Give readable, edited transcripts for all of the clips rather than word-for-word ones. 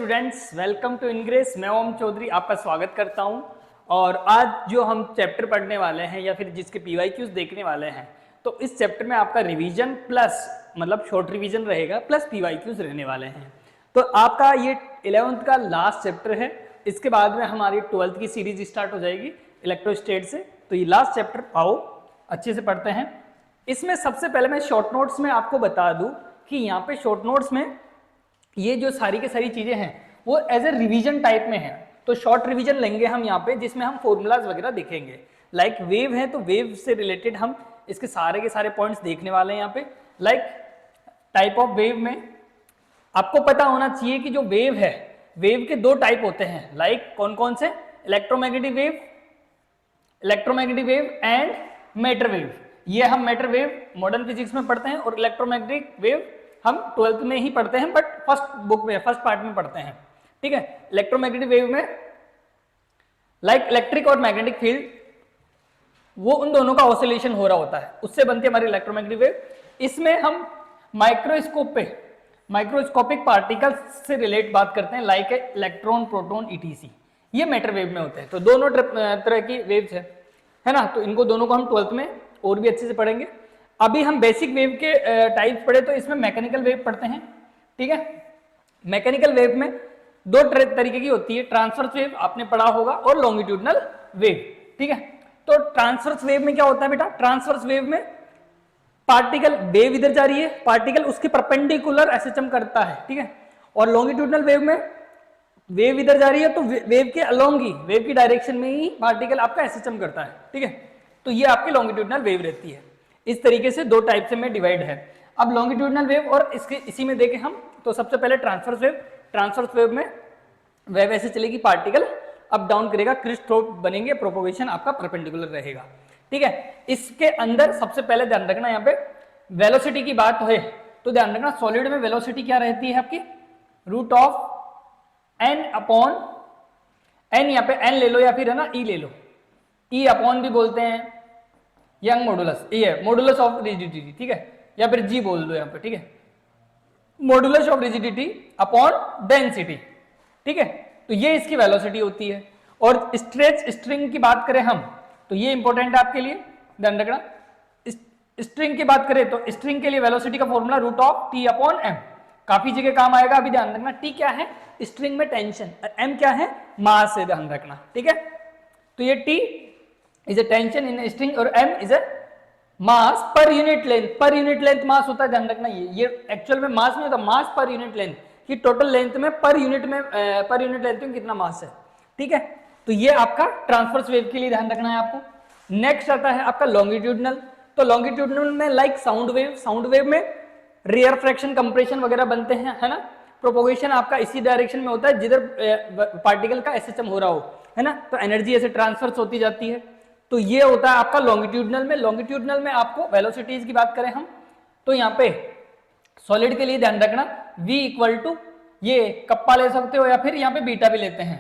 Students, welcome to ingress. मैं ओम चौधरी आपका स्वागत करता हूं। और आज जो हम चैप्टर पढ़ने वाले हैं या फिर जिसके पीवाईक्यूज देखने वाले हैं, तो इस चैप्टर में आपका रिवीजन प्लस मतलब शॉर्ट रिवीजन रहेगा प्लस पीवाईक्यूज रहने वाले हैं। तो आपका ये 11th का लास्ट चैप्टर है। इसके बाद में हमारी 12th की सीरीज स्टार्ट हो जाएगी इलेक्ट्रोस्टेट से। तो ये लास्ट चैप्टर आओ अच्छे से पढ़ते हैं। इसमें सबसे पहले मैं शॉर्ट नोट्स में आपको बता दूं कि यहाँ पे शॉर्ट नोट्स में ये जो सारी की सारी चीजें हैं वो एज ए रिवीजन टाइप में है। तो शॉर्ट रिवीजन लेंगे हम यहाँ पे, जिसमें हम फॉर्मूलाज वगैरह देखेंगे। लाइक वेव है तो वेव से रिलेटेड हम इसके सारे के सारे पॉइंट्स देखने वाले हैं यहाँ पे। लाइक टाइप ऑफ वेव में आपको पता होना चाहिए कि जो वेव है, वेव के दो टाइप होते हैं। लाइक कौन कौन से? Electromagnetic wave and matter wave. ये हम मैटर वेव मॉडर्न फिजिक्स में पढ़ते हैं और इलेक्ट्रोमैग्नेटिक वेव हम 12th में ही पढ़ते हैं, बट फर्स्ट बुक में फर्स्ट पार्ट में पढ़ते हैं। ठीक है। इलेक्ट्रोमैग्नेटिक वेव में लाइक इलेक्ट्रिक और मैग्नेटिक फील्ड, वो उन दोनों का ऑसिलेशन हो रहा होता है, उससे बनती है हमारी इलेक्ट्रोमैग्नेटिक वेव। इसमें हम माइक्रोस्कोपिक पार्टिकल्स से रिलेट बात करते हैं, लाइक इलेक्ट्रॉन, प्रोटॉन, ईटीसी। ये मैटर वेव में होते हैं। तो दोनों तरह की वेव्स है ना। तो इनको दोनों को हम 12th में और भी अच्छे से पढ़ेंगे। अभी हम बेसिक वेव के टाइप्स पढ़े, तो इसमें मैकेनिकल वेव पढ़ते हैं। ठीक है। मैकेनिकल वेव में दो तरीके की होती है, ट्रांसवर्स वेव आपने पढ़ा होगा और लॉन्गिट्यूडनल वेव। ठीक है। तो ट्रांसवर्स वेव में क्या होता है बेटा? ट्रांसवर्स वेव में पार्टिकल, वेव इधर जा रही है, पार्टिकल उसके परपेंडिकुलर एसएचएम करता है। ठीक है। और लॉन्गिट्यूडनल वेव में वेव इधर जा रही है तो वेव के अलोंग ही, वेव की डायरेक्शन में ही पार्टिकल आपका एसएचएम करता है। ठीक है। तो ये आपकी लॉन्गिट्यूडनल वेव रहती है। इस तरीके से दो टाइप से में डिवाइड है। अब लॉन्गिट्यूडनल वेव और इसके इसी में देखें हम, तो सबसे पहले ट्रांसवर्स वेव। ट्रांसवर्स वेव में वेव ऐसे चलेगी, पार्टिकल अप डाउन करेगा, क्रिस्टोफ बनेंगे, प्रोपोगेशन आपका परपेंडिकुलर रहेगा। ठीक है। इसके अंदर सबसे पहले ध्यान रखना, यहाँ पे वेलोसिटी की बात है तो ध्यान रखना, सॉलिड में वेलोसिटी क्या रहती है आपकी? Root of N upon N, यहाँ पे एन ले लो या फिर है ना ई ले लो, ई अपॉन भी बोलते हैं, यंग मॉडुलस, ये है मॉडुलस ऑफ रिजिडिटी। ठीक है। या फिर जी बोल दो यहाँ पे। ठीक है। Modulus of rigidity upon density. ठीक है। तो ये इसकी वेलोसिटी होती है। और स्ट्रेच स्ट्रिंग की बात करें हम, तो ये इंपॉर्टेंट है आपके लिए, ध्यान रखना। स्ट्रिंग की बात करें तो स्ट्रिंग के लिए वेलोसिटी का formula root of T upon M, काफी जगह काम आएगा। अभी ध्यान रखना, टी क्या है? स्ट्रिंग में टेंशन, एम क्या है? मास है, ध्यान रखना। ठीक है। तो ये T is a tension in string और M is a mass per unit length. Per unit length mass होता है, ध्यान रखना। ये एक्चुअल में मास नहीं होता, मास पर यूनिट लेंथ की टोटल लेंथ में पर यूनिट लेंथ में कितना मास है। ठीक है। तो ये आपका ट्रांसवर्स वेव के लिए ध्यान रखना है आपको। नेक्स्ट आता है आपका लॉन्गिट्यूडनल। तो लॉन्गिट्यूडनल में like sound wave, sound wave में रेयर फ्रैक्शन, कंप्रेशन वगैरह बनते हैं, है ना। प्रोपोगेशन आपका इसी डायरेक्शन में होता है जिधर पार्टिकल का एसएचएम हो रहा हो, है ना। तो एनर्जी ऐसे ट्रांसफर होती जाती है। तो ये होता है आपका लॉन्गिट्यूडनल में। लॉन्गिट्यूडनल में आपको वेलोसिटीज की बात करें हम, तो यहाँ पे सॉलिड के लिए ध्यान रखना, v इक्वल टू ये कप्पा ले सकते हो या फिर यहाँ पे बीटा भी लेते हैं,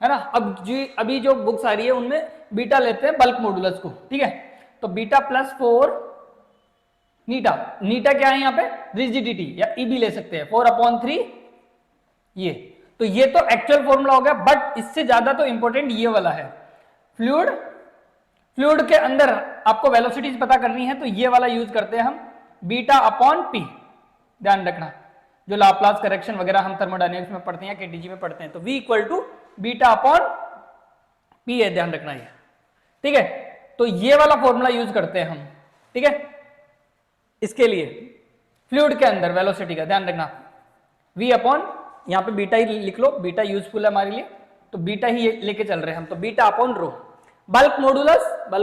है ना। अब अभी जो बुक्स आ रही है उनमें बीटा लेते हैं बल्क मॉडुलस को। ठीक है। तो बीटा प्लस 4 नीटा, नीटा क्या है यहाँ पे? रिजिडिटी, या ई भी ले सकते हैं, 4/3 ये। तो ये तो एक्चुअल फॉर्मूला हो गया, बट इससे ज्यादा तो इंपॉर्टेंट ये वाला है। फ्लूइड के अंदर आपको वेलोसिटीज पता करनी है, तो ये वाला यूज करते हैं हम, बीटा अपॉन पी। ध्यान रखना, जो लाप्लास करेक्शन वगैरह हम थर्मोडायनेमिक्स में पढ़ते हैं, केटीजी में पढ़ते हैं, तो v equal to beta upon P है, ध्यान रखना ये। ठीक है। तो ये वाला फॉर्मूला यूज करते हैं हम। ठीक है। इसके लिए फ्लूइड के अंदर वेलोसिटी का ध्यान रखना, v अपॉन, यहाँ पे बीटा ही लिख लो, बीटा यूजफुल है हमारे लिए, तो बीटा ही लेके चल रहे हैं हम। तो beta upon rho. Bulk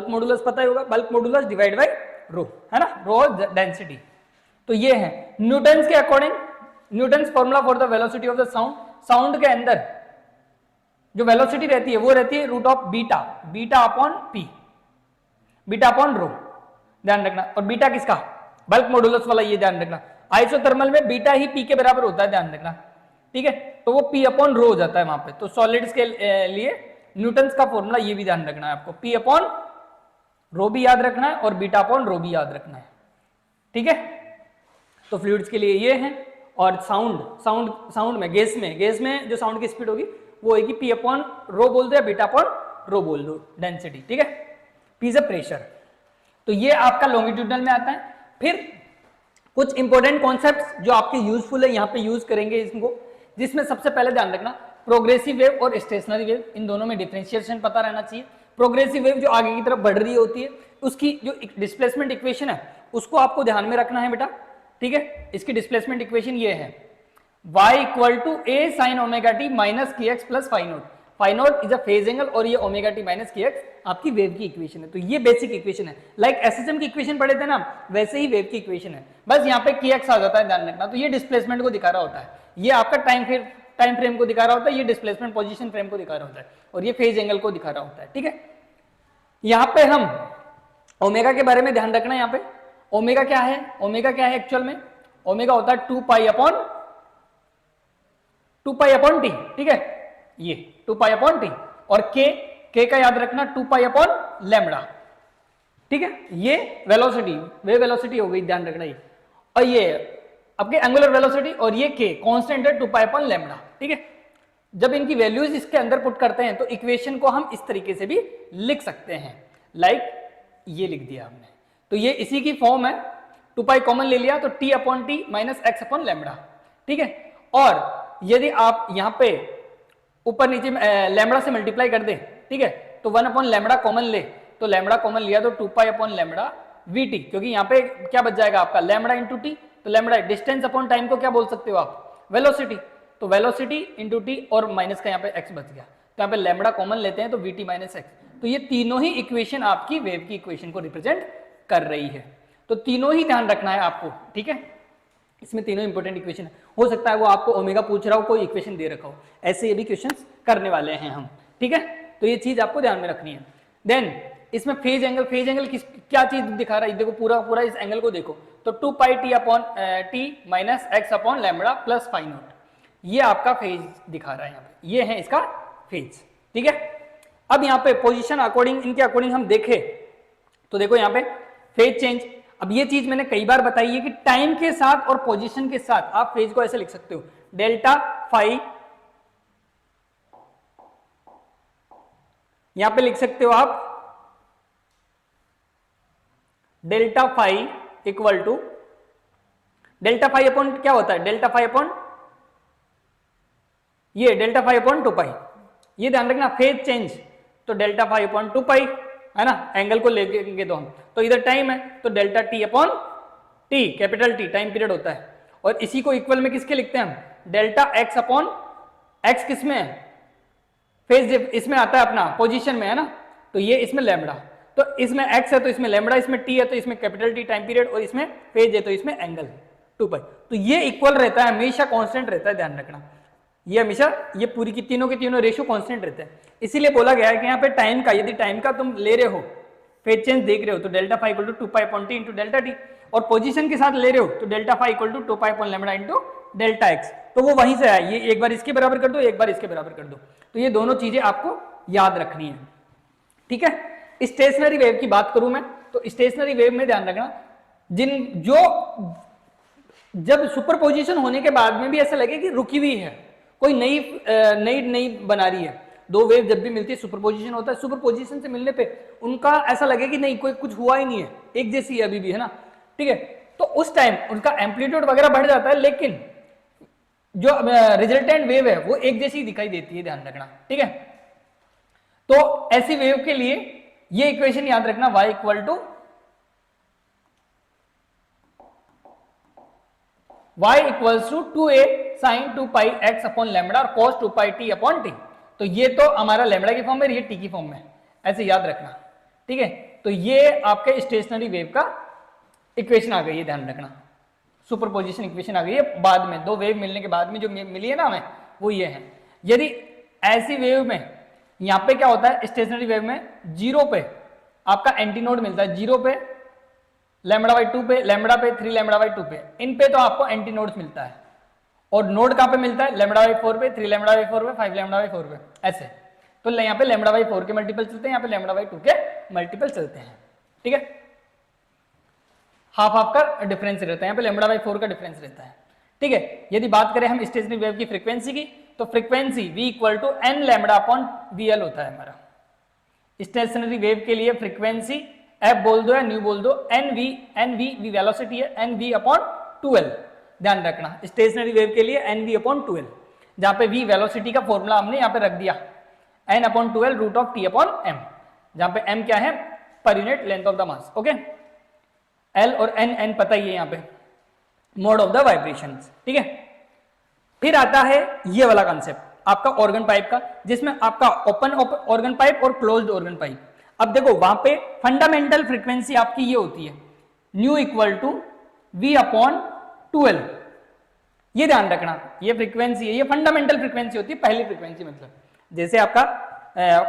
modulus पता ही होगा, bulk modulus divide by rho, है ना, रो डेंसिटी। तो ये है न्यूटन्स के according, Newton's formula for the velocity of the sound. Sound के अंदर जो वेलोसिटी रहती है वो रहती है root of beta, beta upon P, beta upon rho, ध्यान रखना। और बीटा किसका? बल्क मॉडुलस वाला, ये ध्यान रखना। आइसोथर्मल में बीटा ही पी के बराबर होता है, ध्यान रखना। ठीक है। तो वो पी अपॉन रो हो जाता है वहां पे। तो सॉलिड्स के लिए न्यूटन्स का फॉर्मूला ये भी ध्यान रखना है आपको, पी अपॉन रो भी याद रखना है और बीटा अपॉन रो भी याद रखना है। ठीक है। तो फ्लूइड्स के लिए ये है। और साउंड में गैस में जो साउंड की स्पीड होगी वो होगी पी अपॉन रो बोल दो या बीटा अपॉन रो बोल दो, डेंसिटी, ठीक है। P is a pressure. तो ये आपका लॉन्गिट्यूडनल में आता है। फिर कुछ इंपॉर्टेंट कॉन्सेप्ट्स जो आपके यूजफुल है यहाँ पे यूज करेंगे इसको, जिसमें सबसे पहले ध्यान रखना प्रोग्रेसिव वेव और स्टेशनरी वेव, इन दोनों में डिफरेंशिएशन पता रहना चाहिए। प्रोग्रेसिव वेव जो आगे की तरफ बढ़ रही होती है उसकी जो डिस्प्लेसमेंट इक्वेशन है उसको आपको ध्यान में रखना है बेटा, ठीक है। इसकी डिस्प्लेसमेंट इक्वेशन ये है y equal to A sine omega T minus K X plus phi naught. Phi naught is a phase angle और ये omega T minus K X आपकी वेव की इक्वेशन है। तो ये बेसिक इक्वेशन है, लाइक एसएसएम की इक्वेशन पढ़े थे ना, वैसे ही वेव की इक्वेशन है, बस यहाँ पे के एक्स आ जाता है, ध्यान रखना। तो ये डिस्प्लेसमेंट को दिखा रहा होता है, ये आपका टाइम फ्रेम को दिखा रहा होता है, ये डिस्प्लेसमेंट पोजीशन फ्रेम को दिखा रहा होता है, और ये फेज एंगल को दिखा रहा होता है, ठीक है। यहाँ पे हम ओमेगा के बारे में ध्यान रखना है। यहाँ पे ओमेगा क्या है, ओमेगा क्या है एक्चुअल में, ओमेगा होता है 2 पाई अपॉन टी, ठीक है, ये 2 पाई अपॉन टी। और के का याद रखना 2 पाई अपॉन लैम्बडा, ठीक है। ये वेलोसिटी, वे वेलोसिटी हो गई, ध्यान रखना ये। और ये आपके एंगुलर वेलोसिटी, और ये के कांस्टेंट है 2 पाई अपॉन लैम्बडा, ठीक है। जब इनकी वैल्यूज इसके अंदर पुट करते हैं तो इक्वेशन को हम इस तरीके से भी लिख सकते हैं, लाइक ये लिख दिया हमने। तो ये इसी की फॉर्म है, 2 पाई कॉमन ले लिया तो T upon T minus X upon lambda, ठीक है। और यदि आप यहाँ पे ऊपर नीचे लैम्बडा से मल्टीप्लाई कर दे, ठीक है, तो 1 अपॉन लैम्बडा कॉमन ले, तो लैम्बडा कॉमन लिया तो 2 pi upon lambda we T, क्योंकि यहाँ पे क्या बच जाएगा आपका लैम्बडा इंटू टी, तो लैम्बडा डिस्टेंस अपॉन टाइम को क्या बोल सकते हो आप, वेलोसिटी। तो वेलोसिटी इंटू टी और माइनस का यहाँ पे एक्स बच गया, तो यहाँ पे लैम्बडा कॉमन लेते हैं तो वी टी माइनस एक्स। तो ये तीनों ही इक्वेशन आपकी वेव की इक्वेशन को रिप्रेजेंट कर रही है। तो तीनों ही ध्यान रखना है आपको, ठीक है। इसमें तीनों इंपॉर्टेंट इक्वेशन है, हो सकता है वो आपको ओमेगा पूछ रहा हो, कोई इक्वेशन दे रखा हो, ऐसे ये भी क्वेश्चंस करने वाले हैं हम, ठीक है। तो ये चीज आपको ध्यान में रखनी है। देन इसमें फेज एंगल क्या चीज दिखा रहा है, देखो पूरा इस एंगल को देखो, तो 2 pi T upon T minus X upon lambda plus phi naught, ये आपका फेज दिखा रहा है यहाँ पे, ये है इसका फेज, ठीक है। अब यहाँ पे पोजीशन अकॉर्डिंग, इनके अकॉर्डिंग हम देखें तो देखो यहाँ पे फेज चेंज। अब ये चीज मैंने कई बार बताई है कि टाइम के साथ और पोजीशन के साथ आप फेज को ऐसे लिख सकते हो, डेल्टा फाई, यहां पे लिख सकते हो आप delta phi equal to, delta phi upon क्या होता है, डेल्टा फाई अपॉन ये डेल्टा फाई अपॉन 2 पाई, ये ध्यान रखना। फेज चेंज तो डेल्टा फाई अपॉन 2 पाई है ना, एंगल को लेंगे तो हम, तो इधर टाइम है तो delta T upon T, capital T time period होता है, और इसी को इक्वल में किसके लिखते हैं हम, डेल्टा एक्स अपॉन एक्स, किसमें है, फेज इसमें आता है अपना पोजीशन में है ना, तो ये इसमें लैम्बडा, तो इसमें एक्स है तो इसमें लैम्बडा, इसमें टी है तो इसमें कैपिटल टी टाइम पीरियड, और इसमें फेज है तो इसमें एंगल 2 पाई। तो ये इक्वल रहता है, हमेशा कांस्टेंट रहता है, ध्यान रखना। ये हमेशा ये पूरी की तीनों के तीनों रेशियो कांस्टेंट रहते हैं। इसीलिए बोला गया है कि यहाँ पे टाइम का, यदि टाइम का तुम ले रहे हो, फेज चेंज देख रहे हो, तो delta phi equal to 2 pi upon T into delta T, और पोजीशन के साथ ले रहे हो तो delta phi equal to 2 pi upon lambda into delta X, तो वो वहीं से आया, ये एक बार इसके बराबर कर दो, एक बार इसके बराबर कर दो, तो ये दोनों चीजें आपको याद रखनी है, ठीक है। स्टेशनरी वेव की बात करूं मैं, तो स्टेशनरी वेव में ध्यान रखना, जब सुपरपोजिशन होने के बाद में भी ऐसा लगे कि रुकी हुई है, कोई नई बना रही है, दो वेव जब भी मिलती है सुपरपोजिशन होता है, सुपरपोजिशन से मिलने पे उनका ऐसा लगे कि नहीं कोई कुछ हुआ ही नहीं है, एक जैसी है अभी भी, है ना, ठीक है। तो उस टाइम उनका एम्पलीट्यूड वगैरह बढ़ जाता है, लेकिन जो रिजल्टेंट वेव है वो एक जैसी दिखाई देती है, ध्यान रखना, ठीक है। तो ऐसी वेव के लिए ये इक्वेशन याद रखना, y equal to y equals to 2a sine 2 pi x upon lambda और cos 2 pi t upon t। तो ये तो हमारा लैम्बडा की फॉर्म में, ये t की फॉर्म में, ऐसे याद रखना, ठीक है। तो ये आपके स्टेशनरी वेव का इक्वेशन आ गई है, ध्यान रखना। सुपरपोजिशन इक्वेशन आ गई है बाद में, दो वेव मिलने के बाद में जो मिली है ना हमें, वो ये है। यदि ऐसी वेव में यहाँ पे क्या होता है, स्टेशनरी वेव में जीरो पे आपका एंटीनोड मिलता है, जीरो पे लैम्बडा बाई 2 पे, लैम्बडा पे 3 लैम्बडा बाई 2 पे, इन पे तो आपको एंटीनोड्स मिलता है। और नोड कहाँ पे मिलता है, लैम्बडा बाई 4 पे, 3 लैम्बडा बाई 4 पे, 5 लैम्बडा बाई 4 पे, ऐसे। तो यहाँ पे लैम्बडा बाई 4 के मल्टीपल चलते हैं, यहाँ पे लैम्बडा बाई 2 के मल्टीपल चलते हैं, ठीक है। हाफ हाफ का डिफरेंस रहता है, यहाँ पे लैम्बडा बाई 4 का डिफरेंस रहता है, ठीक है। यदि बात करें हम स्टेशनरी वेव की फ्रीक्वेंसी की, तो frequency v equal to N lambda upon VL होता है हमारा। स्टेशनरी वेव के लिए फ्रीक्वेंसी एफ बोल दो या न्यू बोल दो, एन वी वेलोसिटी है, एन वी अपॉन 12, ध्यान रखना स्टेशनरी वेव के लिए एन वी अपॉन 12, जहां पे v वेलोसिटी का फॉर्मूला हमने यहाँ पे रख दिया n upon 12 root of t upon m, जहां पे m क्या है per unit length of the mass, okay. l और n पता ही है यहाँ पे, मोड ऑफ द वाइब्रेशन, ठीक है। फिर आता है ये वाला कॉन्सेप्ट आपका ऑर्गन पाइप का, जिसमें आपका ओपन ऑर्गन पाइप और क्लोज्ड ऑर्गन पाइप। अब देखो वहां पे फंडामेंटल फ्रीक्वेंसी आपकी ये होती है nu equal to v upon 12, ये ध्यान रखना, ये फ्रीक्वेंसी है, ये फंडामेंटल फ्रीक्वेंसी होती है, पहली फ्रीक्वेंसी। मतलब जैसे आपका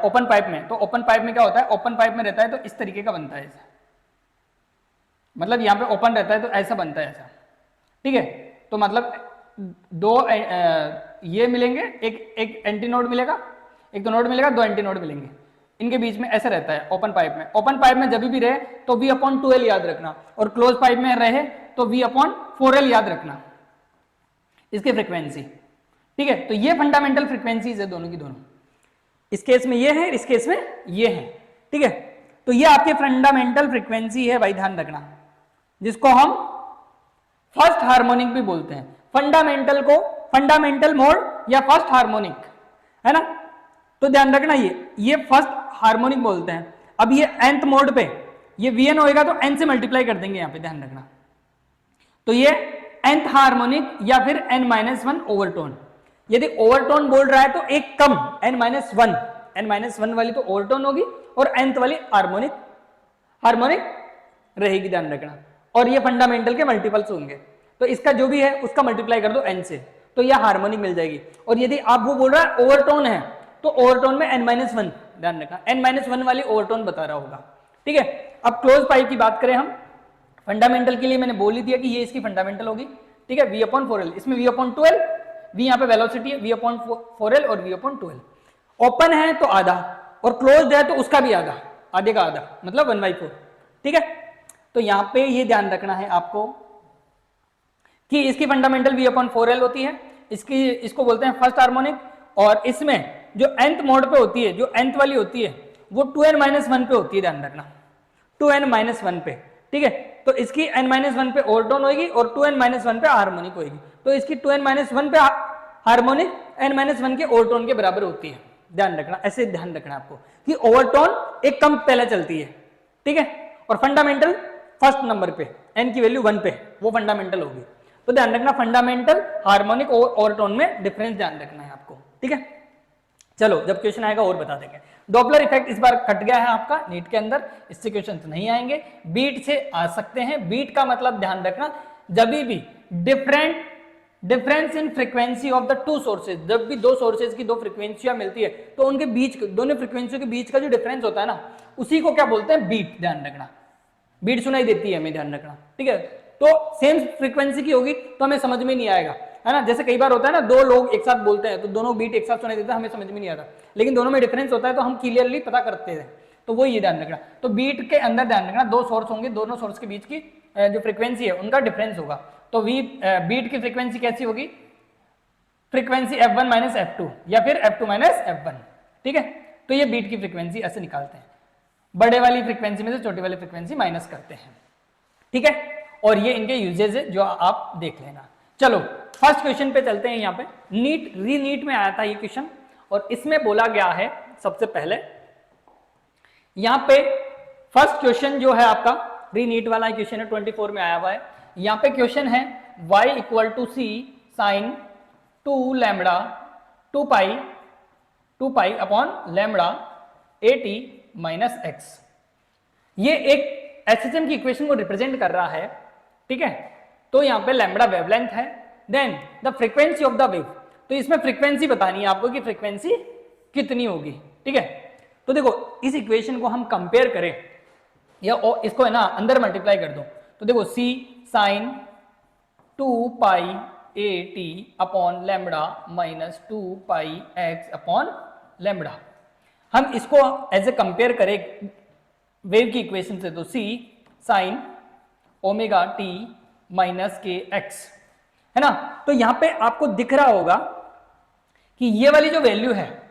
ओपन पाइप में, तो ओपन पाइप में क्या होता है, ओपन पाइप में रहता है तो इस तरीके का बनता है ऐसा, मतलब यहाँ पे ओपन रहता है तो ऐसा बनता है ऐसा, ठीक है। तो मतलब दो ये मिलेंगे, एक एंटी नोड मिलेगा, एक तो नोड मिलेगा, दो एंटी नोड मिलेंगे, इनके बीच में ऐसा रहता है ओपन पाइप में। ओपन पाइप में जब भी रहे तो v अपॉन 12 याद रखना, और क्लोज पाइप में रहे तो v अपॉन 4l याद रखना इसकी फ्रीक्वेंसी, ठीक है। तो ये फंडामेंटल फ्रीक्वेंसीज है दोनों की दोनों, इस केस में ये है, इस केस में ये है, ठीक है। तो ये आपके फंडामेंटल फ्रीक्वेंसी है भाई, ध्यान रखना, जिसको हम फर्स्ट हार्मोनिक भी बोलते हैं। फंडामेंटल को फंडामेंटल मोड या फर्स्ट हार्मोनिक, है ना, तो ध्यान रखना ये फर्स्ट हार्मोनिक बोलते हैं। अब ये nth मोड पे ये Vn होएगा तो n से मल्टीप्लाई कर देंगे यहाँ पे, ध्यान रखना। तो ये nth हार्मोनिक या फिर n-1 ओवरटोन। यदि ओवरटोन बोल रहा है तो एक कम n-1 वाली तो ओवरटोन होगी और nth वाली हार्मोनिक रहेगी, ध्यान रखना। और ये फंडामेंटल के मल्टीपल्स होंगे, तो इसका जो भी है उसका मल्टीप्लाई कर दो n से, तो यह हार्मोनिक मिल जाएगी। और यदि आप वो बोल रहा है ओवरटोन है तो ओवरटोन में n-1, ध्यान रखना n-1 वाली ओवरटोन बता रहा होगा, ठीक है। अब क्लोज पाइप की बात करें हम, फंडामेंटल के लिए मैंने बोल ही दिया कि ये इसकी फंडामेंटल होगी, ठीक है, v अपॉन 4l, इसमें v अपॉन 12, v यहाँ पे वेलोसिटी है, v अपॉन 4l और v अपॉन 12। ओपन है तो आधा और क्लोज्ड है तो उसका भी आधा, आधे का आधा मतलब 1/4, ठीक है। तो यहाँ पे ये ध्यान रखना है आपको कि इसकी फंडामेंटल v अपॉन 4l होती है, इसको बोलते हैं फर्स्ट हार्मोनिक, और इसमें जो nth मोड पे होती है, जो nth वाली होती है वो 2n-1 पे होती है, ध्यान रखना 2n-1 पे, ठीक है। तो इसकी n-1 पे ओवरटोन होगी और 2n-1 पे हार्मोनिक होगी, तो इसकी 2n-1 पे हार्मोनिक n-1 के ओवरटोन के बराबर होती है, ध्यान रखना। ऐसे ध्यान रखना आपको कि ओवरटोन एक कम पहले चलती है, ठीक है, और फंडामेंटल फर्स्ट नंबर पे, n की वैल्यू 1 पे, वो फंडामेंटल होगी। तो ध्यान रखना फंडामेंटल हार्मोनिक और ओवरटोन में डिफरेंस ध्यान रखना है आपको, ठीक है। चलो जब क्वेश्चन आएगा और बता देंगे। डॉपलर इफेक्ट इस बार कट गया है आपका नीट के अंदर, इससे क्वेश्चन नहीं आएंगे, बीट से आ सकते हैं। बीट का मतलब ध्यान रखना, जब भी difference in frequency of the two sources, जब भी दो सोर्सेज की दो फ्रीक्वेंसियां मिलती है तो उनके बीच, दोनों फ्रीक्वेंसियों के बीच का जो डिफरेंस होता है ना, उसी को क्या बोलते हैं, बीट, ध्यान रखना। बीट सुनाई देती है हमें, ध्यान रखना, ठीक है। तो सेम फ्रीक्वेंसी की होगी तो हमें समझ में नहीं आएगा, है ना। जैसे कई बार होता है ना, दो लोग एक साथ बोलते हैं तो दोनों बीट एक साथ सुनाई देता है, हमें समझ में नहीं आता, लेकिन दोनों में डिफरेंस होता है तो हम क्लियरली पता करते हैं, तो वो ये ध्यान रखना। तो बीट के अंदर ध्यान रखना, दो सोर्स होंगे, दोनों सोर्स के बीच की जो फ्रीक्वेंसी है उनका डिफरेंस होगा। तो बीट की फ्रीक्वेंसी कैसी होगी, फ्रीक्वेंसी f1 माइनस f2 या फिर f2 माइनस f1, ठीक है। तो ये बीट की फ्रीक्वेंसी ऐसे निकालते हैं, बड़े वाली फ्रीक्वेंसी में से छोटी वाली फ्रीक्वेंसी माइनस करते हैं, ठीक है। और ये इनके यूजेज है जो आप देख लेना। चलो फर्स्ट क्वेश्चन पे चलते हैं। यहाँ पे नीट में आया था ये क्वेश्चन, और इसमें बोला गया है सबसे पहले, यहाँ पे फर्स्ट क्वेश्चन जो है आपका रीनीट वाला क्वेश्चन है, 24 में आया हुआ है। यहाँ पे क्वेश्चन है y equal to C sine 2 lambda 2 pi upon lambda AT minus X. ये एक एसएचएम की इक्वेशन को रिप्रेजेंट कर रहा है, ठीक है। तो यहाँ पे लैम्बडा वेवलेंथ है, then the frequency of the wave, तो इसमें फ्रीक्वेंसी बतानी है आपको कि फ्रीक्वेंसी कितनी होगी, ठीक है। तो देखो इस इक्वेशन को हम कंपेयर करें या इसको है ना अंदर मल्टीप्लाई कर दो, तो देखो c sine 2 pi AT upon lambda minus 2 pi x upon lambda. हम इसको एज ए कंपेयर करें वेव की इक्वेशन से, तो c sine omega t minus K X, है ना। तो यहां पे आपको दिख रहा होगा कि ये वाली जो वैल्यू है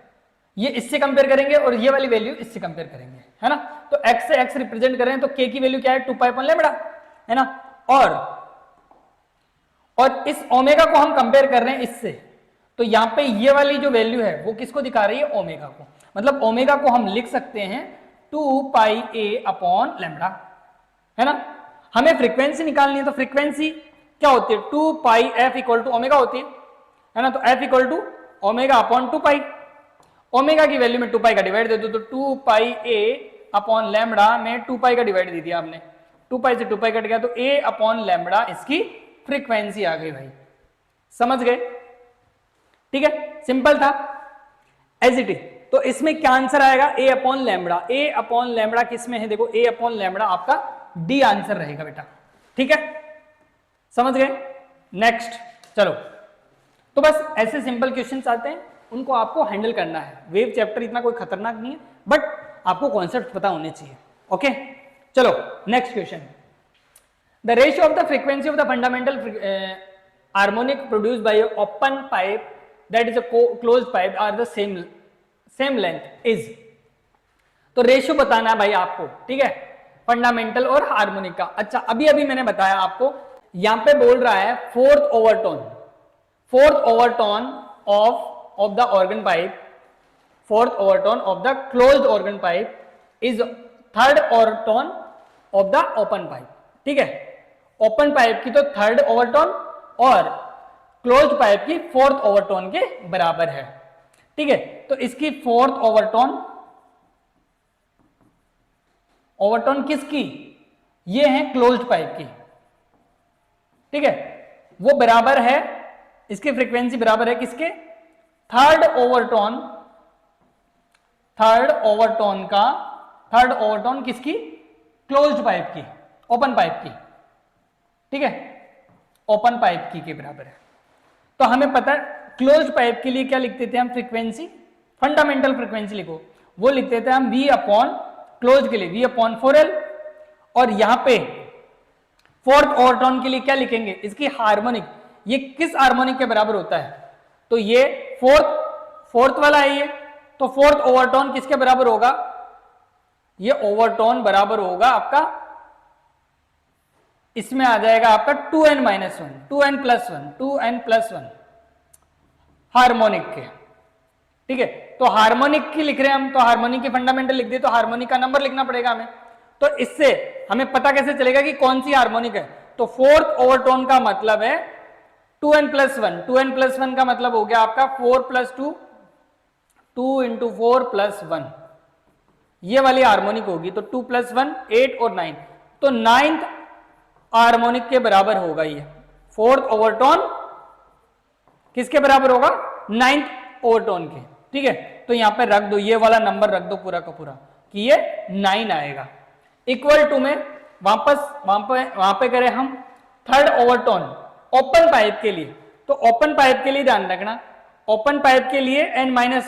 ये इससे कंपेयर करेंगे और ये वाली वैल्यू इससे कंपेयर करेंगे, है ना। तो x से x रिप्रेजेंट कर रहे हैं तो k की वैल्यू क्या है 2 पाई अपॉन लैम्बडा, है ना। और इस ओमेगा को हम कंपेयर कर रहे हैं इससे, तो यहां पे ये वाली जो वैल्यू है वो किसको दिखा रही है, ओमेगा को। मतलब ओमेगा को हम लिख सकते हैं 2 पाई a अपॉन लैम्बडा, है ना। हमें फ्रीक्वेंसी निकालनी है तो फ्रीक्वेंसी क्या होती है 2 pi f equal to omega होती है ना। तो f equal to omega upon 2 pi, omega की वैल्यू में 2 पाई का डिवाइड दे दो तो 2 पाई a अपॉन लैम्बडा में 2 पाई का डिवाइड दे दिया आपने, 2 पाई से 2 पाई कट गया तो a अपॉन लैम्बडा इसकी फ्रीक्वेंसी आ गई भाई, समझ गए, ठीक है, सिंपल था एज इट इज। तो इसमें क्या आंसर आएगा a upon lambda, a upon lambda किस में है, देखो a अपॉन लैम्बडा आपका डी आंसर रहेगा बेटा, ठीक है, समझ गए। नेक्स्ट चलो, तो बस ऐसे सिंपल क्वेश्चंस आते हैं, उनको आपको हैंडल करना है। वेव चैप्टर इतना कोई खतरनाक नहीं है, बट आपको कॉन्सेप्ट पता होने चाहिए, ओके। चलो next question, the ratio of the frequency of the fundamental harmonic produced by open pipe that is a closed pipe are the same length is. तो रेशियो बताना है भाई आपको, ठीक है, फंडामेंटल और हार्मोनिक का। अच्छा अभी अभी मैंने बताया आपको, यहां पे बोल रहा है fourth overtone of the organ pipe, fourth overtone of the closed organ pipe is third overtone of the open pipe, ठीक है। ओपन पाइप की तो थर्ड ओवरटोन और क्लोज्ड पाइप की फोर्थ ओवरटोन के बराबर है, ठीक है। तो इसकी फोर्थ ओवरटोन किसकी, ये है क्लोज्ड पाइप की, ठीक है, वो बराबर है, इसकी फ्रीक्वेंसी बराबर है किसके, थर्ड ओवरटोन किसकी, क्लोज्ड पाइप की, ओपन पाइप की, ठीक है, ओपन पाइप की के बराबर है। तो हमें पता है क्लोज्ड पाइप के लिए क्या लिखते थे हम, फ्रीक्वेंसी, फंडामेंटल फ्रीक्वेंसी लिखो, वो लिखते थे हम v अपॉन क्लोज के लिए v अपॉन 4l, और यहां पे फोर्थ ओवरटोन के लिए क्या लिखेंगे, इसकी हार्मोनिक, ये किस हार्मोनिक के बराबर होता है, तो ये फोर्थ वाला है ये, तो फोर्थ ओवरटोन किसके बराबर होगा, ये ओवरटोन बराबर होगा आपका, इसमें आ जाएगा आपका 2n-1 2n+1 हार्मोनिक के, ठीक है। तो हार्मोनिक की लिख रहे हैं हम, तो हार्मोनिक के फंडामेंटल लिख दिए, तो हार्मोनिक का नंबर लिखना पड़ेगा हमें। तो इससे हमें पता कैसे चलेगा कि कौन सी हार्मोनिक है, तो फोर्थ ओवरटोन का मतलब है 2n+1 का मतलब हो गया आपका 4+2, 2 × 4+1, ये वाली हार्मोनिक होगी, तो 2+1 8 और 9, तो 9th हार्मोनिक के बराबर होगा ये, फोर्थ ओवरटोन किसके बराबर होगा, 9th ओवरटोन के, ठीक है। तो यहां पे रख दो, ये वाला नंबर रख दो पूरा का पूरा कि ये 9 आएगा। इक्वल टू में वहां पे करें हम थर्ड ओवरटोन ओपन पाइप के लिए, तो ओपन पाइप के लिए ध्यान रखना, ओपन पाइप के लिए n-1,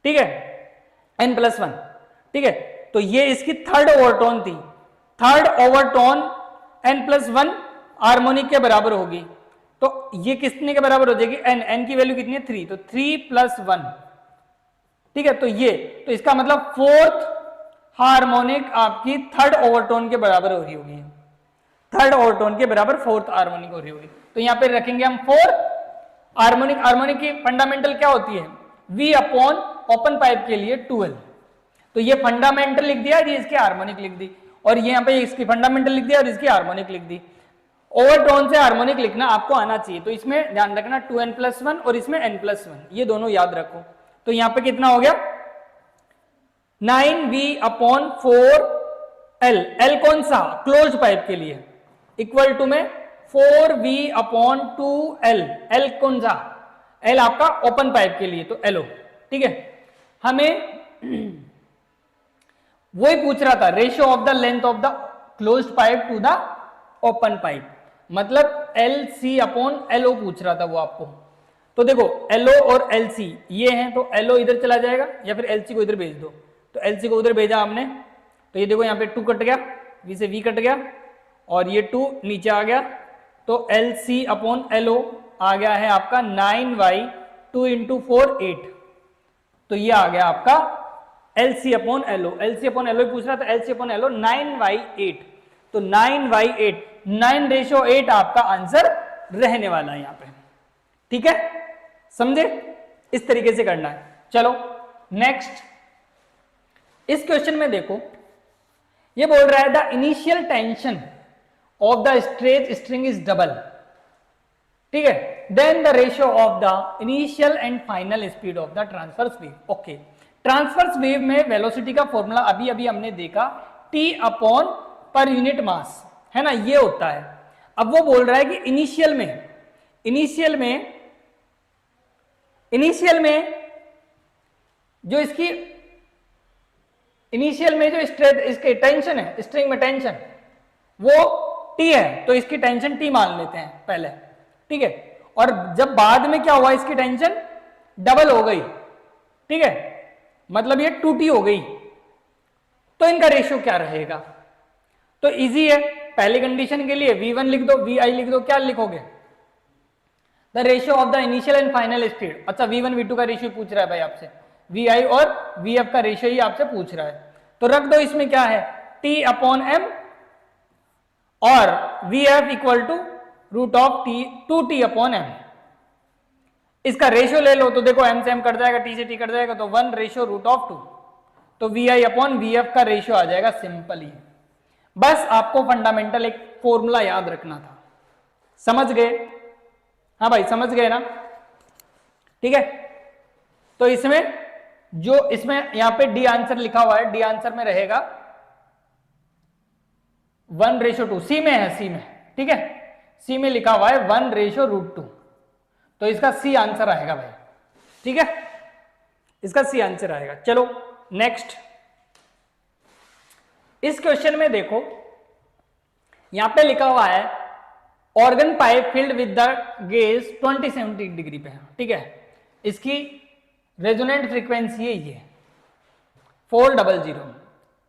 ठीक है, n+1, ठीक है। तो ये इसकी थर्ड ओवरटोन थी, थर्ड ओवरटोन n+1 हार्मोनिक के बराबर होगी, तो ये कितने के बराबर हो जाएगी, n की वैल्यू कितनी है 3, तो 3+1, ठीक है। तो ये, तो इसका मतलब फोर्थ हार्मोनिक आपकी थर्ड ओवरटोन के बराबर हो रही होगी, थर्ड ओवरटोन के बराबर फोर्थ हार्मोनिक हो रही होगी। तो यहां पे रखेंगे हम 4 हार्मोनिक की फंडामेंटल क्या होती है, v अपॉन ओपन पाइप के लिए 2l, तो ये फंडामेंटल लिख दिया, ये इसकी हार्मोनिक लिख दी, और ये यहाँ पे इसकी फंडामेंटल लिख दिया और इसकी हार्मोनिक लिख दी। ओवरटोन से हार्मोनिक लिखना आपको आना चाहिए, तो इसमें ध्यान रखना 2n+1 और इसमें n+1, ये दोनों याद रखो। तो यहां पे कितना हो गया 9v/4l, l कौन सा, क्लोज्ड पाइप के लिए, इक्वल टू में 4v/2l, l कौन सा, l आपका ओपन पाइप के लिए, तो LO, ठीक है। हमें वही पूछ रहा था, ratio of the length of the closed pipe to the open pipe, मतलब LC/LO पूछ रहा था वो आपको। तो देखो LO और LC ये हैं, तो LO इधर चला जाएगा या फिर LC को इधर भेज दो, तो LC को उधर भेजा हमने, तो ये देखो यहाँ पे 2 कट गया, V से V कट गया, और ये 2 नीचे आ गया, तो LC/LO आ गया है आपका 9y, 2 × 4 8। तो ये आ गया आपका LC/LO। LC/LO पूछ रहा था, LC/LO 9y8। तो 9y8, 9:8 आपका आंसर रहने वाला है यहां पे। ठीक है, समझे? इस तरीके से करना है। चलो नेक्स्ट, इस क्वेश्चन में देखो, ये बोल रहा है the initial tension of the stretch string is double. ठीक है, then the ratio of the initial and final speed of the transverse wave. Okay, transverse wave में वेलोसिटी का फॉर्मूला अभी अभी हमने देखा, T/पर यूनिट मास, है ना, ये होता है। अब वो बोल रहा है कि इनिशियल में जो इसकी इनिशियल में जो स्ट्रेच, इसके टेंशन है, स्ट्रिंग में टेंशन वो T है, तो इसकी टेंशन T मान लेते हैं पहले। ठीक है, और जब बाद में क्या हुआ, इसकी टेंशन डबल हो गई। ठीक है, मतलब ये 2T हो गई, तो इनका रेशियो क्या रहेगा? तो इजी है, पहली कंडीशन के लिए V1 लिख दो, Vi लिख दो, क्या लिखोगे? The ratio of the initial and final speed. अच्छा, V1 V2 का रेशियो पूछ रहा है भाई आपसे, Vi और Vf का रेशियो ही आपसे पूछ रहा है, तो रख दो इसमें क्या है, T/m और Vf इक्वल टू √2T/m। इसका रेशियो ले लो, तो देखो m से m कट जाएगा, T से T कट जाएगा, तो 1/√2। तो Vi/Vf का रेशियो आ जाएगा। सिंपल ही, बस आपको फंडामेंटल एक फॉर्मूला याद रखना था। समझ गए? हाँ भाई, समझ गए ना? ठीक है, तो इसमें जो इसमें यहां पे डी आंसर लिखा हुआ है, डी आंसर में रहेगा 1/2। सी में है, सी में, ठीक है, सी में लिखा हुआ है 1/√2, तो इसका सी आंसर आएगा भाई। ठीक है, इसका सी आंसर आएगा। चलो नेक्स्ट, इस क्वेश्चन में देखो, यहां पे लिखा हुआ है organ pipe filled with the gauge 2070 degree पे है। ठीक है, इसकी रेजोनेंट फ्रीक्वेंसी है ये 400,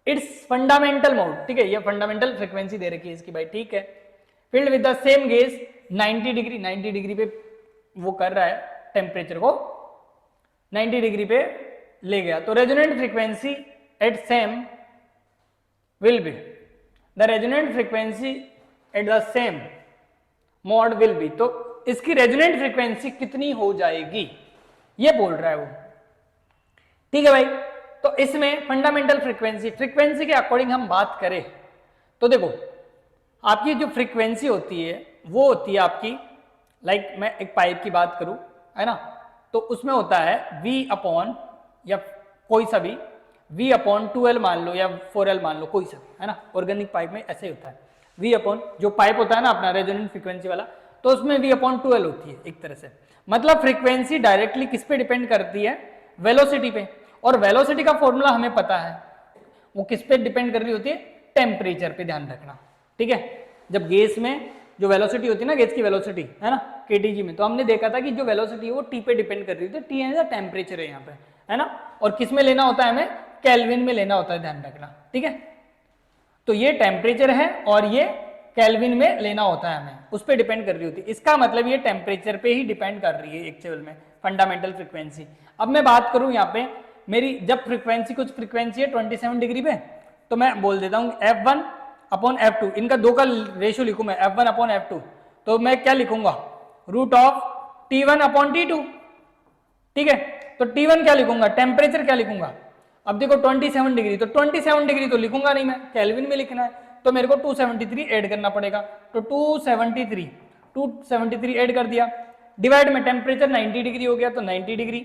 इट्स फंडामेंटल मोड। ठीक है, ये फंडामेंटल फ्रीक्वेंसी दे रखी है इसकी भाई। ठीक है, filled with the same gauge 90 degree पे वो कर रहा है, टेम्परेचर को 90 डिग्री पे ले गया, तो resonant frequency at same will be, the resonant frequency at the same mode will be. तो इसकी रेजोनेंट फ्रीक्वेंसी कितनी हो जाएगी, ये बोल रहा है वो। ठीक है भाई, तो इसमें फंडामेंटल फ्रीक्वेंसी के अकॉर्डिंग हम बात करें तो देखो, आपकी जो फ्रीक्वेंसी होती है वो होती है आपकी, लाइक मैं एक पाइप की बात करूं, है ना, तो उसमें होता है V/ या कोई सा भी V/2L मान लो या 4L मान लो, कोई सा, है ना, ऑर्गेनिक पाइप में ऐसे ही होता है। V/ जो पाइप होता है ना अपना रेजोनेंट फ्रीक्वेंसी वाला, तो उसमें V/2L होती है एक तरह से। मतलब फ्रीक्वेंसी डायरेक्टली किस पे डिपेंड करती है, वेलोसिटी पे, और वेलोसिटी का फॉर्मूला हमें पता है, वो किस पे डिपेंड कर रही होती है, टेम्परेचर पे, ध्यान रखना। ठीक है, जब गैस में जो वेलोसिटी होती है ना, गैस की वेलोसिटी, है ना, kTg में, तो हमने देखा था कि जो वेलोसिटी है वो T पे डिपेंड कर रही होती है। T है टेम्परेचर है यहाँ पे, है ना, और किस में लेना होता है हमें, केल्विन में लेना होता है, ध्यान रखना। ठीक है, तो ये टेम्परेचर है और ये केल्विन में लेना होता है हमें, उस पर डिपेंड कर रही होती है। इसका मतलब ये टेम्परेचर पे ही डिपेंड कर रही है एक्चुअल में फंडामेंटल फ्रीक्वेंसी। अब मैं बात करूं यहाँ पे, मेरी जब फ्रीक्वेंसी कुछ फ्रीक्वेंसी है 27 डिग्री पे, तो मैं बोल देता हूँ F1/F2, इनका दो का रेशियो लिखूं मैं, F1/F2, तो मैं क्या लिखूंगा, √T1/T2। ठीक है, तो T1 क्या लिखूंगा, टेम्परेचर क्या लिखूंगा। अब देखो 27 डिग्री, तो 27 डिग्री तो लिखूंगा नहीं मैं, केल्विन में लिखना है, तो मेरे को 273 ऐड करना पड़ेगा। तो 273 ऐड कर दिया, डिवाइड में टेम्परेचर 90 डिग्री हो गया, तो 90 डिग्री,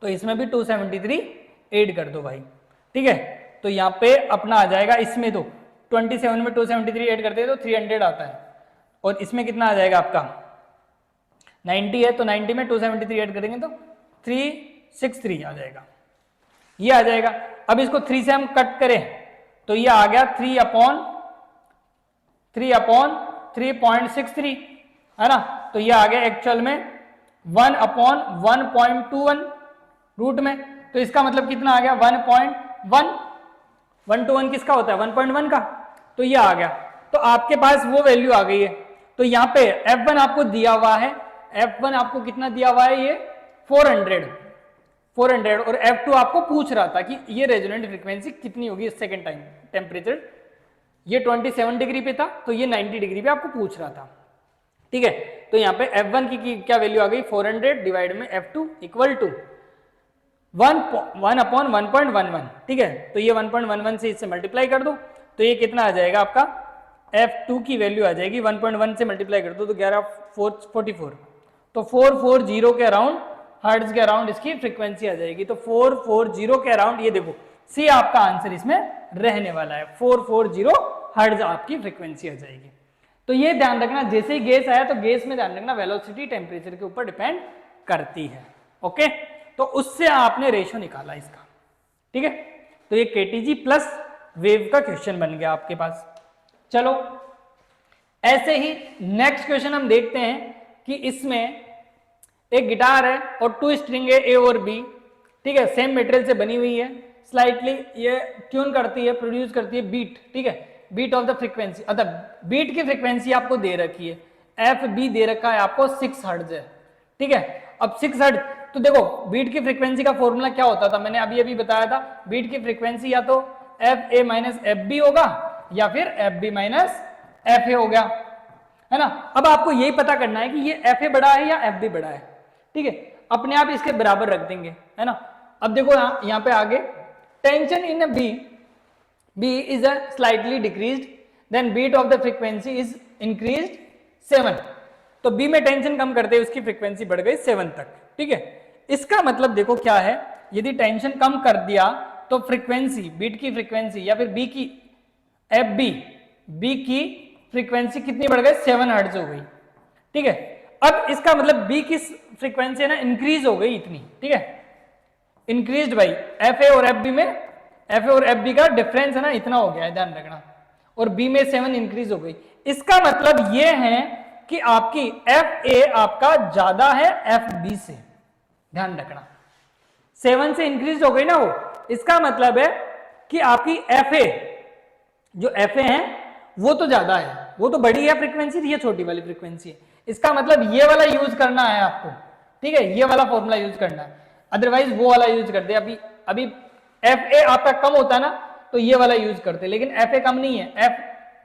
तो इसमें भी 273 ऐड कर दो भाई। ठीक है, तो यहाँ पे अपना आ जाएगा, इसमें तो 27 में 273 ऐड करते हैं तो 300 आता है, और इसमें कितना आ जाएगा आपका 90 है, तो 90 में 273 ऐड करेंगे तो 363 आ जाएगा, ये आ जाएगा। अब इसको 3 से हम कट करें तो ये आ गया 3/3.63, है ना, तो ये आ गया एक्चुअल में 1/1.21 रूट में, तो इसका मतलब कितना आ गया 1.1। 1 to 1 किसका होता है, 1.1 का, तो ये आ गया। तो आपके पास वो वैल्यू आ गई है, तो यहाँ पे F1 आपको दिया हुआ है, F1 आपको कितना दिया हुआ है, ये 400 और F2 आपको पूछ रहा था कि ये रेजोनेंट फ्रीक्वेंसी कितनी होगी इस सेकंड टाइम टेम्परेचर, ये 27 डिग्री पे था तो ये 90 डिग्री पे आपको पूछ रहा था। ठीक है, तो यहाँ पे F1 की क्या वैल्यू आ गई, 400 डिवाइड में F2 इक्वल टू 1/1.11। ठीक है, तो ये 1.11 से इससे मल्टीप्लाई कर दो तो ये कितना आ जाएगा आपका, F2 की वैल्यू आ जाएगी 1.1 से मल्टीप्लाई कर दो तो 11/44, तो 440 के अराउंड हर्ट्ज के अराउंड इसकी फ्रीक्वेंसी आ जाएगी। तो 440 के अराउंड, ये देखो सी आपका आंसर इसमें रहने वाला है, 440 हर्ट्ज आपकी फ्रीक्वेंसी आ जाएगी। तो ये ध्यान रखना, जैसे ही गैस आया तो गैस में ध्यान रखना वेलोसिटी टेम्परेचर के ऊपर डिपेंड करती है। ओके, तो उससे आपने रेशो निकाला इसका। ठीक है, तो ये केटीजी प्लस वेव का क्वेश्चन बन गया आपके पास। चलो ऐसे ही नेक्स्ट क्वेश्चन हम देखते हैं कि इसमें एक गिटार है और 2 स्ट्रिंग है ए और बी। ठीक है, सेम मटेरियल से बनी हुई है, स्लाइटली ये ट्यून करती है, प्रोड्यूस करती है बीट। ठीक है, बीट ऑफ द फ्रीक्वेंसी, अतः बीट की फ्रीक्वेंसी आपको दे रखी है, एफ बी दे रखा है आपको 6 हर्ट्ज है। ठीक है, अब 6 हर्ट्ज, तो देखो बीट की फ्रीक्वेंसी का फॉर्मूला क्या होता था, मैंने अभी अभी बताया था, बीट की फ्रीक्वेंसी या तो F A minus F B होगा या फिर F B minus F A हो गया, है ना। अब आपको यही पता करना है कि ये एफ ए बड़ा है या एफ बी बड़ा है। ठीक है, अपने आप इसके बराबर रख देंगे, है ना। अब देखो यहाँ पे आगे tension in B is a slightly decreased, then beat of the frequency is increased 7। तो B में टेंशन कम करते उसकी फ्रीक्वेंसी बढ़ गई 7 तक। ठीक है, इसका मतलब देखो क्या है, यदि टेंशन कम कर दिया तो फ्रीक्वेंसी, बीट की फ्रीक्वेंसी या फिर B की B की फ्रीक्वेंसी कितनी बढ़ गई, 7 हर्ट्ज हो गई। ठीक है, अब इसका मतलब B की फ्रीक्वेंसी है ना इंक्रीज हो गई इतनी। ठीक है, इंक्रीज्ड बाई एफ ए और एफ बी में, एफ ए और एफ बी का डिफरेंस है ना इतना हो गया है, ध्यान रखना, और बी में 7 इंक्रीज हो गई। इसका मतलब ये है कि आपकी एफ ए आपका ज्यादा है एफ बी से, ध्यान रखना, 7 से इंक्रीज हो गई ना वो, इसका मतलब है कि आपकी एफ ए, जो एफ ए है वो तो ज्यादा है, वो तो बड़ी है फ्रीक्वेंसी, ये छोटी वाली फ्रीक्वेंसी है। इसका मतलब ये वाला यूज करना है आपको। ठीक है, ये वाला फॉर्मूला यूज करना है, अदरवाइज वो वाला यूज करते। अभी एफ ए आपका कम होता ना तो ये वाला यूज करते, लेकिन एफ ए कम नहीं है,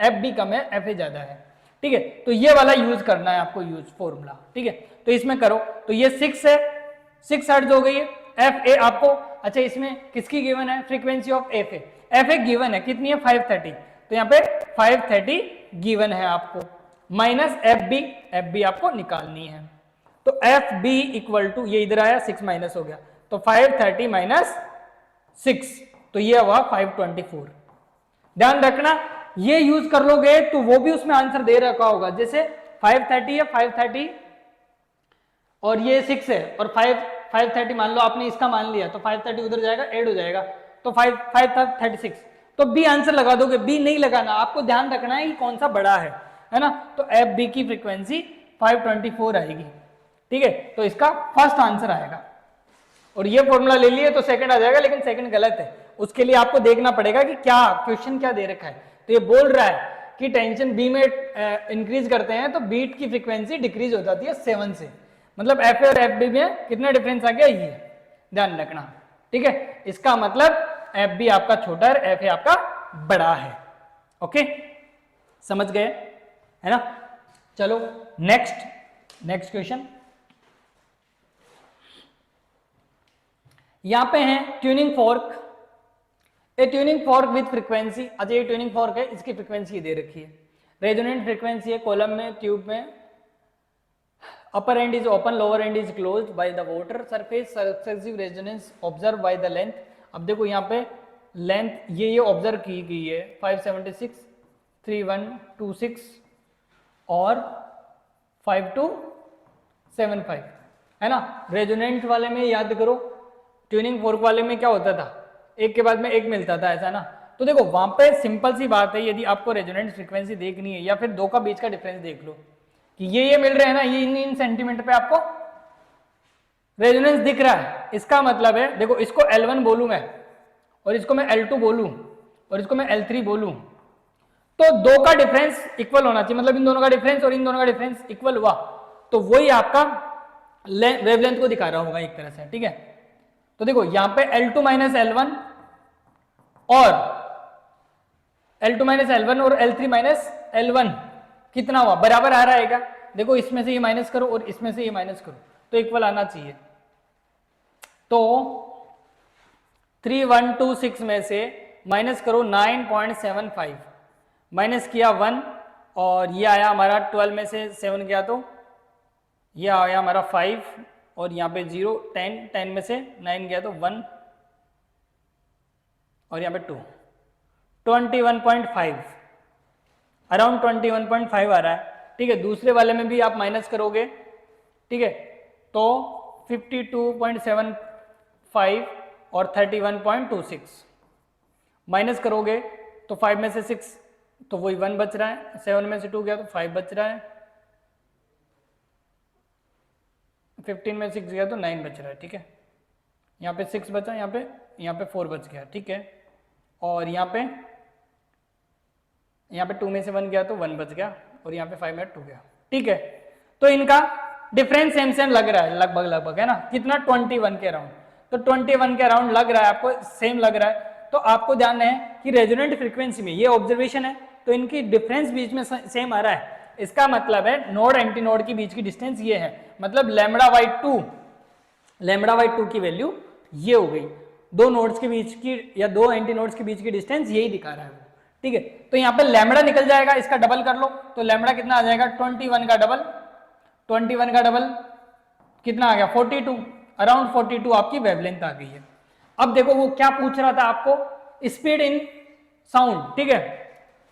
एफ बी कम है, एफ ए ज्यादा है। ठीक है, तो ये वाला यूज करना है आपको, यूज फॉर्मूला। ठीक है, तो इसमें करो तो ये 6 है, 6 हर्ट्ज हो गई है एफ ए आपको। अच्छा, इसमें किसकी गिवन है, frequency of F A given है कितनी है, 530, तो यहाँ पे 530 गिवन है आपको, माइनस एफ बी आपको निकालनी है। तो एफ बी इक्वल टू, ये इधर आया 6 माइनस हो गया, तो 530 माइनस 6, तो ये हुआ 524। ध्यान रखना, ये यूज कर लोगे तो वो भी उसमें आंसर दे रखा होगा, जैसे 530 है, 530 और ये 6 है और 530 मान लो आपने इसका मान लिया तो 530 उधर जाएगा, ऐड हो जाएगा, तो 536, तो बी आंसर लगा दोगे। बी नहीं लगाना, आपको ध्यान रखना है कि कौन सा बड़ा है ना। तो एफ बी की फ्रीक्वेंसी 524 आएगी। ठीक है, तो इसका फर्स्ट आंसर आएगा, और ये फॉर्मूला ले लिए तो सेकंड आ जाएगा, लेकिन सेकंड गलत है, उसके लिए आपको देखना पड़ेगा कि क्या क्वेश्चन क्या दे रखा है। तो ये बोल रहा है कि टेंशन बी में इंक्रीज करते हैं तो बीट की फ्रीक्वेंसी डिक्रीज हो जाती है 7 से, मतलब एफ ए और एफ बी में कितना डिफरेंस आ गया, ये ध्यान रखना। ठीक है, इसका मतलब एफ बी आपका छोटा है, एफ ए आपका बड़ा है। ओके, समझ गए, है ना। चलो नेक्स्ट क्वेश्चन, यहां पे है tuning fork, A tuning fork with frequency. अच्छा, ये ट्यूनिंग फोर्क है, इसकी फ्रीक्वेंसी दे रखी है, रेजोनेंट फ्रीक्वेंसी है, कॉलम में, ट्यूब में, upper end is open, lower end is closed by the water surface, successive resonance observe by the length. अब देखो यहाँ पे लेंथ ये ऑब्जर्व की गई है 576, 3126 और 5275, है ना। रेजोनेंट वाले में याद करो, ट्यूनिंग फोर्क वाले में क्या होता था, एक के बाद में एक मिलता था, ऐसा ना। तो देखो वहां पे सिंपल सी बात है, यदि आपको रेजोनेंट फ्रीक्वेंसी देखनी है या फिर दो का बीच का डिफरेंस देख लो कि ये मिल रहे हैं ना, ये इन सेंटीमीटर पे आपको रेजोनेंस दिख रहा है, इसका मतलब है देखो, इसको L1 बोलूं मैं और इसको मैं L2 बोलूं और इसको मैं L3 बोलूं, तो दो का डिफरेंस इक्वल होना चाहिए, मतलब इन दोनों का डिफरेंस और इन दोनों का डिफरेंस इक्वल हुआ तो वही आपका वेवलेंथ को दिखा रहा होगा एक तरह से, ठीक है। तो देखो यहां पे L2 माइनस L1 और L2 माइनस L1 और L3 माइनस L1 कितना हुआ, बराबर आ रहा है क्या? देखो इसमें से ये माइनस करो और इसमें से ये माइनस करो तो इक्वल आना चाहिए। तो 3126 में से माइनस करो 9.75, माइनस किया 1 और ये आया हमारा 12 में से 7 गया तो ये आया हमारा 5 और यहाँ पे 0, 10 में से 9 गया तो 1 और यहाँ पे 2, 21.5, अराउंड 21.5 आ रहा है, ठीक है। दूसरे वाले में भी आप माइनस करोगे, ठीक है, तो 52.75 और 31.26 माइनस करोगे तो 5 में से 6 तो वही 1 बच रहा है, 7 में से 2 गया तो 5 बच रहा है, 15 में 6 गया तो 9 बच रहा है, ठीक है। यहाँ पे 6 बचा, यहाँ पे 4 बच गया, ठीक है। और यहाँ पे 2 में से 1 गया तो 1 बच गया और यहाँ पे 5 में 2 गया, ठीक है। तो इनका डिफरेंस सेम सेम लग रहा है, लगभग है ना, कितना 21 के अराउंड, तो 21 के अराउंड लग रहा है आपको, सेम लग रहा है। तो आपको जानना है कि रेजोनेंट फ्रीक्वेंसी में ये ऑब्जर्वेशन है तो इनकी डिफरेंस बीच में सेम आ रहा है, इसका मतलब है नोड एंटी नोड के बीच की डिस्टेंस ये है, मतलब λ/2 की वैल्यू ये हो गई। दो नोड्स के बीच की या दो एंटी नोड्स के बीच की डिस्टेंस यही दिखा रहा है वो, ठीक है। तो यहाँ पे लैम्बडा निकल जाएगा, इसका डबल कर लो तो लैम्बडा कितना आ जाएगा 21 का डबल, 21 का डबल कितना आ गया 42, अराउंड 42 आपकी वेवलेंथ आ गई है। अब देखो वो क्या पूछ रहा था आपको, स्पीड इन साउंड, ठीक है।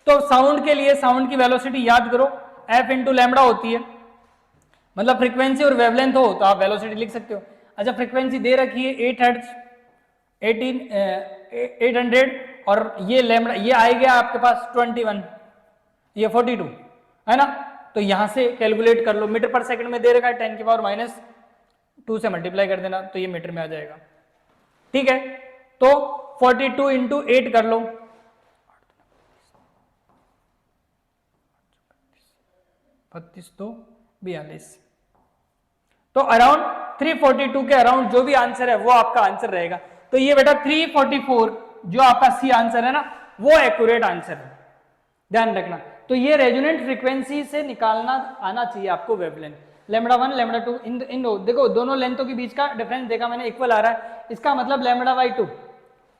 तो साउंड के लिए साउंड की वेलोसिटी याद करो f इंटू लैम्बडा होती है, मतलब फ्रीक्वेंसी और वेवलेंथ हो तो आप वेलोसिटी लिख सकते हो। अच्छा फ्रीक्वेंसी दे रखी है 8 हर्ट्ज 800 और ये लैम्बडा ये आ गया आपके पास 21, ये 42 है ना, तो यहां से कैलकुलेट कर लो, मीटर पर सेकंड में दे रखा है 10⁻² से मल्टीप्लाई कर देना तो ये मीटर में आ जाएगा, ठीक है। तो 42 इंटू 8 कर लो, 32 तो 42, तो अराउंड 342 के अराउंड जो भी आंसर है वो आपका आंसर रहेगा। तो ये बेटा 344 जो आपका सी आंसर है ना वो एक्यूरेट आंसर है, ध्यान रखना। तो ये रेजोनेंट फ्रीक्वेंसी से निकालना आना चाहिए आपको वेवलेंथ, λ1 λ2 इन देखो दोनों लेंथों के बीच का डिफरेंस देखा मैंने इक्वल आ रहा है, इसका मतलब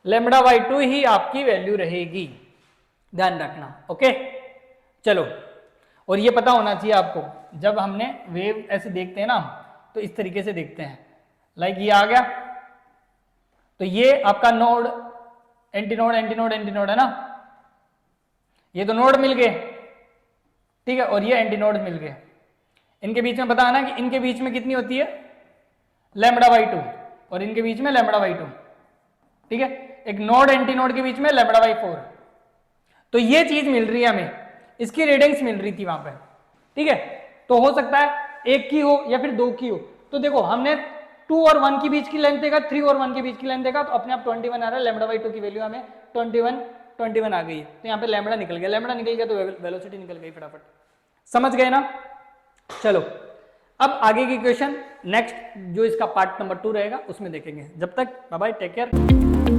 λ/2 ही आपकी वैल्यू रहेगी, ध्यान रखना, ओके। चलो, और ये पता होना चाहिए आपको, जब हमने वेव ऐसे देखते हैं ना तो इस तरीके से देखते हैं, लाइक ये आ गया तो ये आपका नोड एंटी नोड है ना, ये तो नोड मिल गए, ठीक है, और ये एंटी नोड मिल गए, इनके बीच में बताना कि इनके बीच में कितनी होती है λ/2 और इनके बीच में λ/2, ठीक है। एक नोड एंटी नोड के बीच में λ/4, तो ये चीज मिल रही है हमें, इसकी रीडिंग्स मिल रही थी वहां पे, ठीक है। तो हो सकता है एक की हो या फिर दो की हो, तो देखो हमने 2 और 1 के बीच की लेंथ देखा, 3 और 1 के बीच की लेंथ देखा, तो अपने आप 21 आ रहा है, λ/2 की वैल्यू हमें 21 आ गई है, तो यहाँ पे लैम्बडा निकल गया तो वेलोसिटी निकल गई फटाफट, समझ गए ना। चलो अब आगे की क्वेश्चन नेक्स्ट जो इसका पार्ट नंबर 2 रहेगा उसमें देखेंगे, जब तक बाय बाय, टेक केयर।